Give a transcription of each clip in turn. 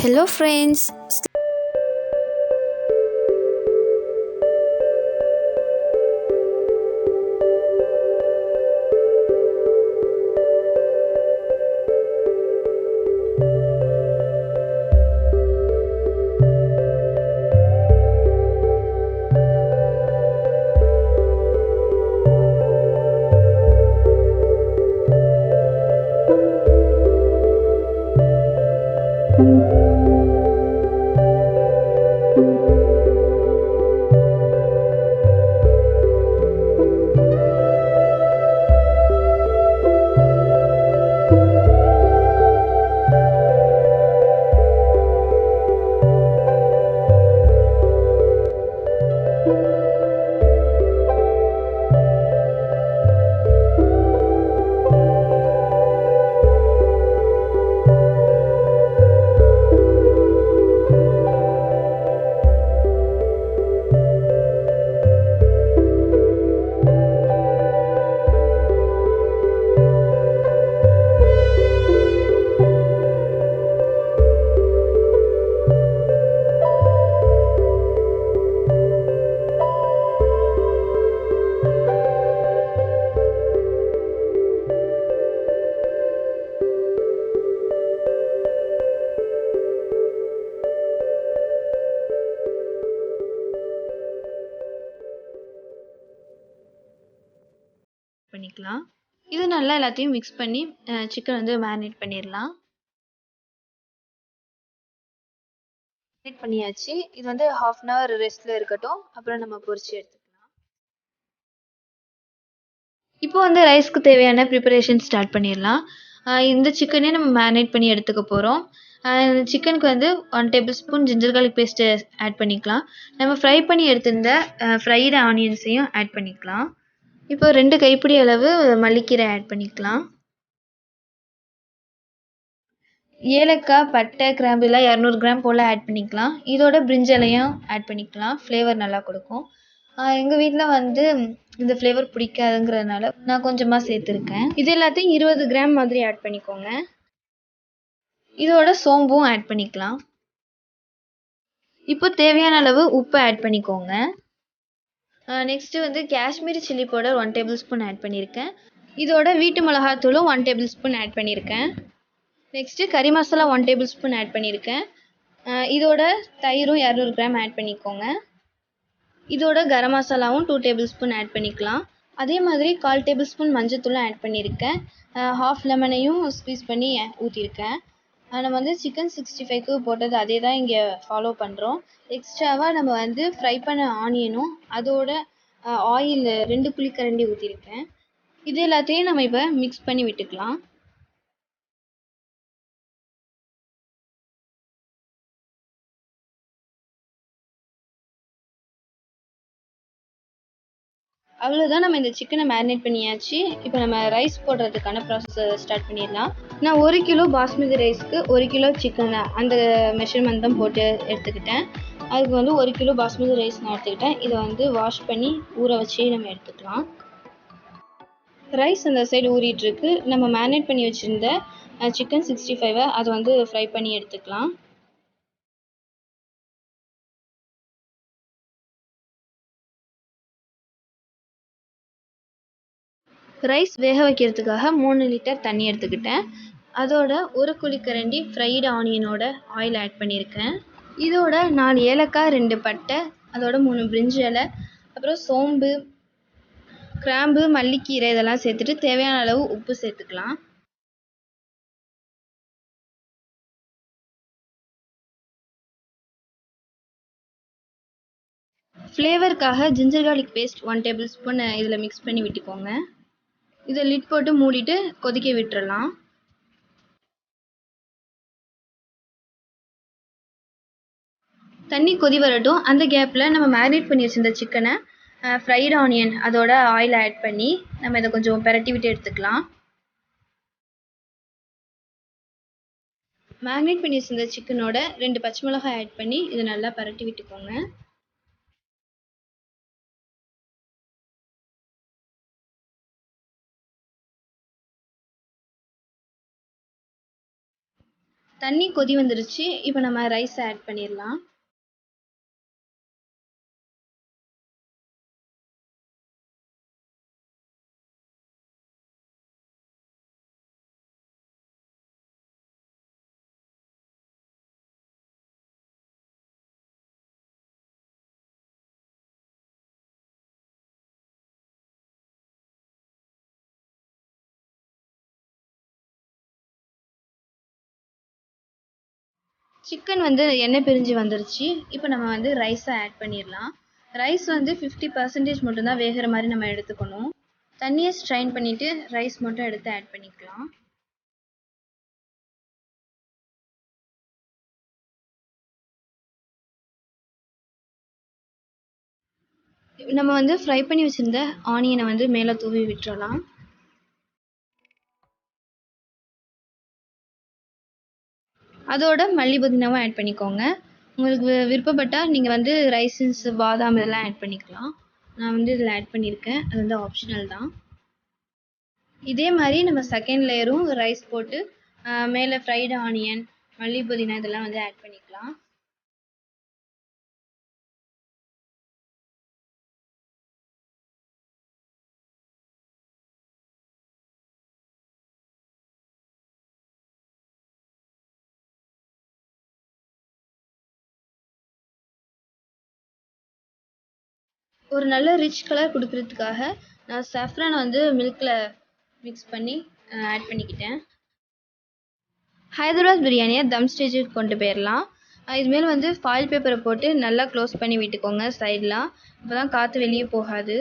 Hello friends. பண்ணிக்கலாம். இது நல்லா எல்லாத்தையும் மிக்ஸ் பண்ணி சிக்கன் வந்து மேரினேட் பண்ணிடலாம். மேரினேட் பண்ணியாச்சு. இது வந்து 1/2 அன் ஹவர் ரெஸ்ட்ல இருக்கட்டும். அப்புறம் நம்ம பொரிச்சு எடுத்துக்கலாம். இப்போ வந்து ரைஸ்க்கு தேவையான ப்ரிப்பரேஷன் ஸ்டார்ட் பண்ணிடலாம். இந்த சிக்கனே நம்ம மேரினேட் பண்ணி எடுத்துக்க போகிறோம். இந்த சிக்கனுக்கு வந்து 1 tablespoon ginger garlic paste add பண்ணிக்கலாம். நம்ம ஃப்ரை பண்ணி எடுத்திருந்த ஃப்ரைடு ஆனியன்ஸையும் ஆட் பண்ணிக்கலாம். இப்போ 2 கைப்பிடி அளவு மல்லிக்கீரை ஆட் பண்ணிக்கலாம். ஏலக்காய், பட்டை, கிராம்பு எல்லாம் 200 கிராம் போல் ஆட் பண்ணிக்கலாம். இதோட பிரிஞ்சி இலையும் ஆட் பண்ணிக்கலாம். ஃப்ளேவர் நல்லா கொடுக்கும். எங்கள் வீட்டில் வந்து இந்த ஃப்ளேவர் பிடிக்காதுங்கிறதுனால நான் கொஞ்சமாக சேர்த்துருக்கேன். இது எல்லாத்தையும் 20 கிராம் மாதிரி ஆட் பண்ணிக்கோங்க. இதோட சோம்பும் ஆட் பண்ணிக்கலாம். இப்போ தேவையான அளவு உப்பு ஆட் பண்ணிக்கோங்க. நெக்ஸ்ட்டு வந்து Kashmiri chilli powder 1 tablespoon add பண்ணியிருக்கேன். இதோட வீட்டு மிளகாத்தூளும் 1 டேபிள் ஸ்பூன் ஆட் பண்ணியிருக்கேன். நெக்ஸ்ட்டு கறி மசாலா 1 டேபிள் ஸ்பூன் ஆட் பண்ணியிருக்கேன். இதோட தயிரும் 200 கிராம் ஆட் பண்ணிக்கோங்க. இதோட கரம் மசாலாவும் 2 டேபிள் ஸ்பூன் ஆட் பண்ணிக்கலாம். அதே மாதிரி 1/4 டேபிள் ஸ்பூன் மஞ்சத்தூளும் ஆட் பண்ணியிருக்கேன். 1/2 லெமனையும் ஸ்க்வீஸ் பண்ணி ஊற்றிருக்கேன். நம்ம வந்து சிக்கன் 65க்கு போட்டது அதே தான் இங்கே ஃபாலோ பண்ணுறோம். எக்ஸ்ட்ராவாக நம்ம வந்து ஃப்ரை பண்ண ஆனியனும் அதோட ஆயில் 2 குழிக்கரண்டி ஊற்றிருக்கேன். இது எல்லாத்தையும் நம்ம இப்போ மிக்ஸ் பண்ணி விட்டுக்கலாம். அவ்வளோதான், நம்ம இந்த சிக்கனை மேரினேட் பண்ணியாச்சு. இப்போ நம்ம ரைஸ் போடுறதுக்கான ப்ராசஸை ஸ்டார்ட் பண்ணிடலாம். நான் 1 கிலோ பாஸ்மதி ரைஸ்க்கு 1 கிலோ சிக்கன் அந்த மெஷர்மெண்ட் தான் போட்டு எடுத்துக்கிட்டேன். அதுக்கு வந்து 1 கிலோ பாஸ்மதி ரைஸ் நான் எடுத்துக்கிட்டேன். இதை வந்து வாஷ் பண்ணி ஊற வச்சு நம்ம எடுத்துக்கலாம். ரைஸ் அந்த சைடு ஊறிட்டுருக்கு. நம்ம மேரினேட் பண்ணி வச்சுருந்த சிக்கன் 65 அதை வந்து ஃப்ரை பண்ணி எடுத்துக்கலாம். ரைஸ் வேக வைக்கிறதுக்காக 3 லிட்டர் தண்ணி எடுத்துக்கிட்டேன். அதோட 1 குழிக்கரண்டி ஃப்ரைடு ஆனியனோட ஆயில் ஆட் பண்ணியிருக்கேன். இதோட 4 ஏலக்காய், 2 பட்டை, அதோட 3 பிரிஞ்சி இலை, அப்புறம் சோம்பு, கிராம்பு, மல்லிக்கீரை இதெல்லாம் சேர்த்துட்டு தேவையான அளவு உப்பு சேர்த்துக்கலாம். ஃப்ளேவருக்காக ginger garlic paste 1 tablespoon இதில் மிக்ஸ் பண்ணி விட்டுக்கோங்க. இதை லிட் போட்டு மூடிட்டு கொதிக்க விட்டுறலாம். தண்ணி கொதி வரட்டும். அந்த கேப்பில் நம்ம மேரினேட் பண்ணி வச்சுருந்த சிக்கனை ஃப்ரைடு ஆனியன் அதோட ஆயில் ஆட் பண்ணி நம்ம இதை கொஞ்சம் பெரட்டி விட்டு எடுத்துக்கலாம். மேரினேட் பண்ணி வச்சுருந்த சிக்கனோட 2 பச்சை மிளகாய் ஆட் பண்ணி இதை நல்லா பரட்டி விட்டுக்கோங்க. தண்ணி கொதி வந்துருச்சு. இப்போ நம்ம ரைஸ் ஆட் பண்ணிடலாம். சிக்கன் வந்து எண்ணெய் பிரிஞ்சு வந்துருச்சு. இப்போ நம்ம வந்து ரைஸை ஆட் பண்ணிடலாம். ரைஸ் வந்து 50% மட்டும்தான் வேகிற மாதிரி நம்ம எடுத்துக்கணும். தண்ணியை ஸ்ட்ரைன் பண்ணிவிட்டு ரைஸ் மட்டும் எடுத்து ஆட் பண்ணிக்கலாம். நம்ம வந்து ஃப்ரை பண்ணி வச்சுருந்த ஆனியனை வந்து மேலே தூவி விட்டுறலாம். அதோட மல்லி புதினாவும் ஆட் பண்ணிக்கோங்க. உங்களுக்கு விருப்பப்பட்டால் நீங்கள் வந்து ரைசன்ஸ் பாதாம் இதெல்லாம் ஆட் பண்ணிக்கலாம். நான் வந்து இதில் ஆட் பண்ணியிருக்கேன். அது வந்து ஆப்ஷனல் தான். இதே மாதிரி நம்ம செகண்ட் லேயரும் ரைஸ் போட்டு மேலே ஃப்ரைடு ஆனியன் மல்லி புதினா இதெல்லாம் வந்து ஆட் பண்ணிக்கலாம். ஒரு நல்ல ரிச் கலர் கொடுக்கறதுக்காக நான் சாஃப்ரான் வந்து மில்கில் மிக்ஸ் பண்ணி ஆட் பண்ணிக்கிட்டேன். ஹைதராபாத் பிரியாணியை தம் ஸ்டேஜுக்கு கொண்டு போயிடலாம். இதுமாரி வந்து ஃபாயில் பேப்பரை போட்டு நல்லா க்ளோஸ் பண்ணி விட்டுக்கோங்க சைட்லாம். அப்போ தான் காற்று வெளியே போகாது.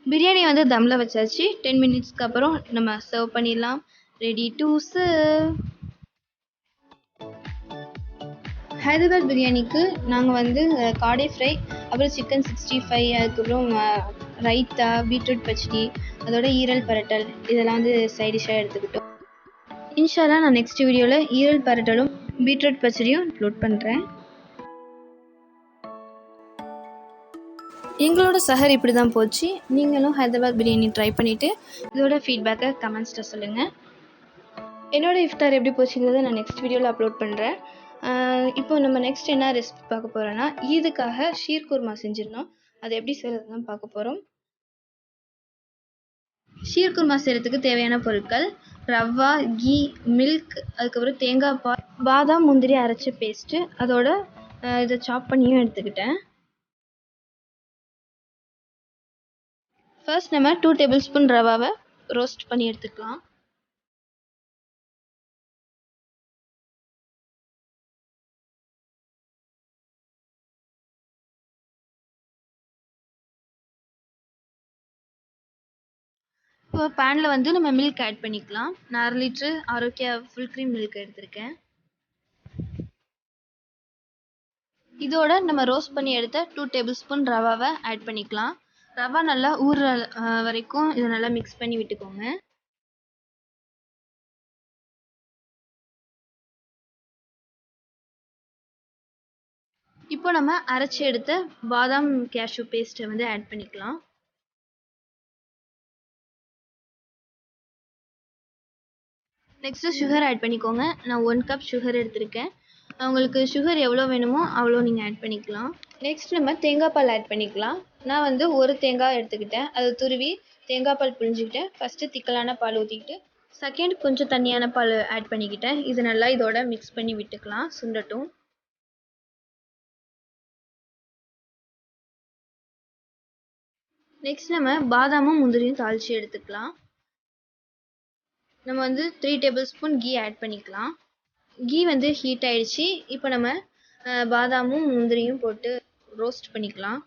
பிரியாணி வந்து தம்மில் வச்சாச்சு. 10 மினிட்ஸ்க்கு அப்புறம் நம்ம சர்வ் பண்ணிடலாம். Ready to serve. ஹைதராபாத் பிரியாணிக்கு நாங்கள் வந்து காடை ஃப்ரை, அப்புறம் சிக்கன் 65, அதுக்கப்புறம் ரைத்தா, பீட்ரூட் பச்சடி, அதோட ஈரல் பரட்டல் இதெல்லாம் வந்து சைட் டிஷ்ஷாக எடுத்துக்கிட்டோம். இன்ஷால்லா நான் நெக்ஸ்ட் வீடியோவில் ஈரல் பரட்டலும் பீட்ரூட் பச்சடியும் அப்லோட் பண்ணுறேன். எங்களோட சஹர் இப்படி தான் போச்சு. நீங்களும் ஹைதராபாத் பிரியாணி ட்ரை பண்ணிவிட்டு இதோட ஃபீட்பேக்கை கமெண்ட்ஸில் சொல்லுங்கள். என்னோடய இஃப்தார் எப்படி போச்சுங்கிறத நான் நெக்ஸ்ட் வீடியோவில் அப்லோட் பண்ணுறேன். இப்போ நம்ம நெக்ஸ்ட் என்ன ரெசிபி பார்க்க போகிறோன்னா, ஈதுக்காக ஷீர் குர்மா செஞ்சுருந்தோம். அது எப்படி செய்கிறது தான் பார்க்க போகிறோம். ஷீர் குர்மா செய்கிறதுக்கு தேவையான பொருட்கள்: ரவா, கீ, மில்க், அதுக்கப்புறம் தேங்காய் பால், பாதாம் முந்திரி அரைச்ச பேஸ்ட்டு, அதோட இதை சாப் பண்ணியும் எடுத்துக்கிட்டேன். ஃபர்ஸ்ட் நம்ம 2 டேபிள் ஸ்பூன் ரவாவை ரோஸ்ட் பண்ணி எடுத்துக்கலாம். இப்போ பேனில் வந்து நம்ம மில்க் ஆட் பண்ணிக்கலாம். நான் 1/2 litre Arokya full cream milk எடுத்திருக்கேன். இதோட நம்ம ரோஸ்ட் பண்ணி எடுத்த 2 டேபிள் ஸ்பூன் ரவாவை ஆட் பண்ணிக்கலாம். ரவா நல்லா ஊறுற வரைக்கும் இதை நல்லா மிக்ஸ் பண்ணி விட்டுக்கோங்க. இப்போ நம்ம அரைச்சி எடுத்த பாதாம் கேஷ்யூ பேஸ்ட்டை வந்து ஆட் பண்ணிக்கலாம். நெக்ஸ்ட்டு சுகர் ஆட் பண்ணிக்கோங்க. நான் 1 கப் சுகர் எடுத்திருக்கேன். உங்களுக்கு சுகர் எவ்வளோ வேணுமோ அவ்வளோ நீங்கள் ஆட் பண்ணிக்கலாம். நெக்ஸ்ட் நம்ம தேங்காய் பால் ஆட் பண்ணிக்கலாம். நான் வந்து ஒரு தேங்காய் எடுத்துக்கிட்டேன். அதை துருவி தேங்காய் பால் புழிஞ்சிக்கிட்டேன். ஃபஸ்ட்டு திக்கலான பால் ஊற்றிக்கிட்டு செகண்ட் கொஞ்சம் தண்ணியான பால் ஆட் பண்ணிக்கிட்டேன். இது நல்லா இதோட மிக்ஸ் பண்ணி விட்டுக்கலாம், சுண்டட்டும். நெக்ஸ்ட் நம்ம பாதாமும் முந்திரியும் தாளித்து எடுத்துக்கலாம். நம்ம வந்து 3 டேபிள் ஸ்பூன் கீ ஆட் பண்ணிக்கலாம். கீ வந்து ஹீட் ஆயிடுச்சு. இப்போ நம்ம பாதாமும் முந்திரியும் போட்டு ரோஸ்ட் பண்ணிக்கலாம்.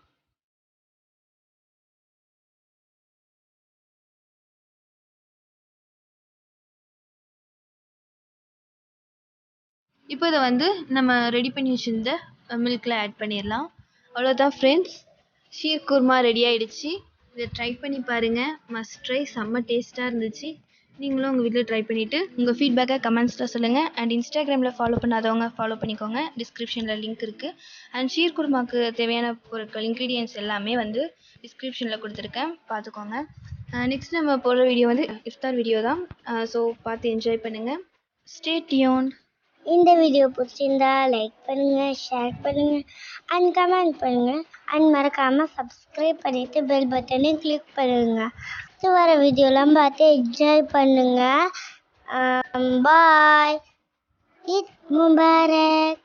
இப்போ இதை வந்து நம்ம ரெடி பண்ணி வச்சுருந்த மில்கில் ஆட் பண்ணிடலாம். அவ்வளோதான் ஃப்ரெண்ட்ஸ், ஷீர் குர்மா ரெடி ஆயிடுச்சு. இதை ட்ரை பண்ணி பாருங்கள். Must try. செம்ம டேஸ்ட்டாக இருந்துச்சு. நீங்களும் உங்கள் வீட்டில் ட்ரை பண்ணிவிட்டு உங்கள் ஃபீட்பேக்கை கமெண்ட்ஸில் சொல்லுங்கள். அண்ட் இன்ஸ்டாகிராமில் ஃபாலோ பண்ணாதவங்க ஃபாலோ பண்ணிக்கோங்க. டிஸ்கிரிப்ஷனில் லிங்க் இருக்குது. அண்ட் ஷீர் குருமாக்கு தேவையான பொருட்கள் இன்க்ரீடியன்ட்ஸ் எல்லாமே வந்து டிஸ்கிரிப்ஷனில் கொடுத்துருக்கேன், பார்த்துக்கோங்க. நெக்ஸ்ட் நம்ம போடுற வீடியோ வந்து இஃப்தார் வீடியோ தான். ஸோ பார்த்து என்ஜாய் பண்ணுங்கள். Stay tune. இந்த வீடியோ பிடிச்சிருந்தா லைக் பண்ணுங்கள், ஷேர் பண்ணுங்கள் அண்ட் கமெண்ட் பண்ணுங்கள். அண்ட் மறக்காமல் சப்ஸ்கிரைப் பண்ணிவிட்டு பெல் பட்டனையும் கிளிக் பண்ணுங்கள். இது வர வீடியோலாம் பார்த்து என்ஜாய் பண்ணுங்கள். பாய். ஈத் முபாரக்.